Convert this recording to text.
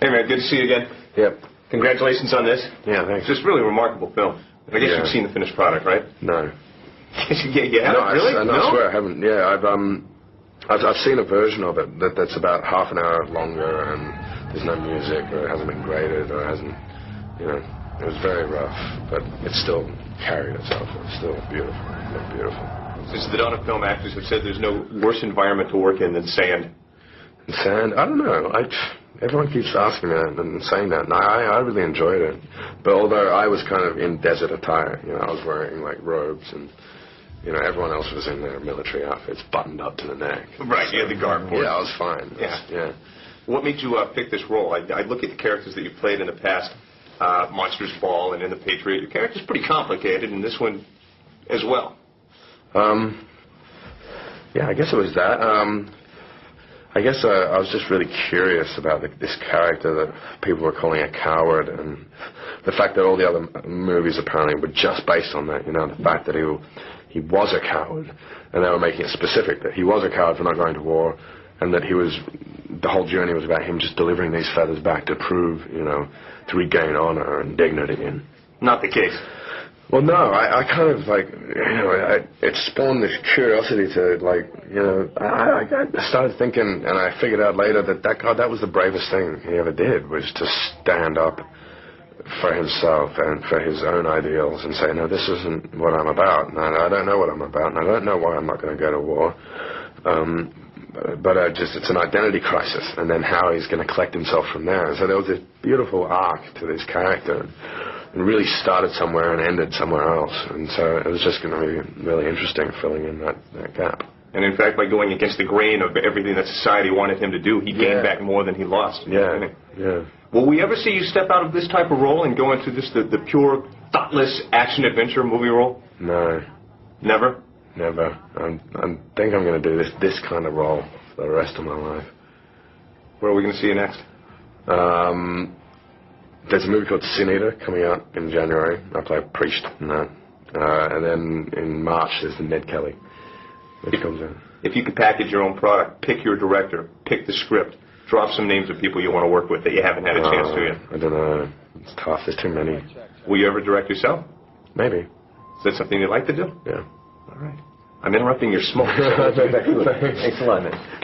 Hey, man, good to see you again. Yep. Congratulations on this. Yeah, thanks. It's just really remarkable film. I guess you've seen the finished product, right? No. Yeah, no, really? No, I swear I haven't. Yeah, I've seen a version of it that's about half an hour longer, and there's no music, or it hasn't been graded, or it hasn't, you know, it was very rough, but it still carried itself. It's still beautiful. It looked beautiful. Since the dawn of film, actors have said there's no worse environment to work in than sand. Sand? I don't know. Everyone keeps asking me that and saying that, and I really enjoyed it. But although I was kind of in desert attire, you know, I was wearing like robes, and you know, everyone else was in their military outfits, buttoned up to the neck. Right, you had the garb. Yeah, I was fine. Yeah. What made you pick this role? I look at the characters that you've played in the past, Monsters Ball and in The Patriot. Your character's pretty complicated, and this one as well. Yeah, I guess it was that. I guess I was just really curious about this character that people were calling a coward, and the fact that all the other movies apparently were just based on that. You know, the fact that he was a coward, and they were making it specific that he was a coward for not going to war, and that the whole journey was about him just delivering these feathers back to prove, you know, to regain honor and dignity. And not the case. Well, no, I kind of, like, you know, it spawned this curiosity to, like, you know, I started thinking, and I figured out later that was the bravest thing he ever did, was to stand up for himself and for his own ideals and say, no, this isn't what I'm about, and I don't know what I'm about, and I don't know why I'm not going to go to war, but it's an identity crisis, and then how he's going to collect himself from there. And so there was this beautiful arc to this character, and really started somewhere and ended somewhere else. And so it was just going to be really interesting filling in that gap. And in fact, by going against the grain of everything that society wanted him to do, he gained back more than he lost. Yeah. Will we ever see you step out of this type of role and go into the pure, thoughtless action-adventure movie role? No. Never? Never. I think I'm going to do this kind of role for the rest of my life. Where are we going to see you next? There's a movie called Sin Eater coming out in January. I play a priest in that. And then in March there's the Ned Kelly, which comes out. If you could package your own product, pick your director, pick the script, drop some names of people you want to work with that you haven't had a chance to yet. I don't know. It's tough. There's too many. Will you ever direct yourself? Maybe. Is that something you'd like to do? Yeah. All right. I'm interrupting your smoke. Thanks a lot, man.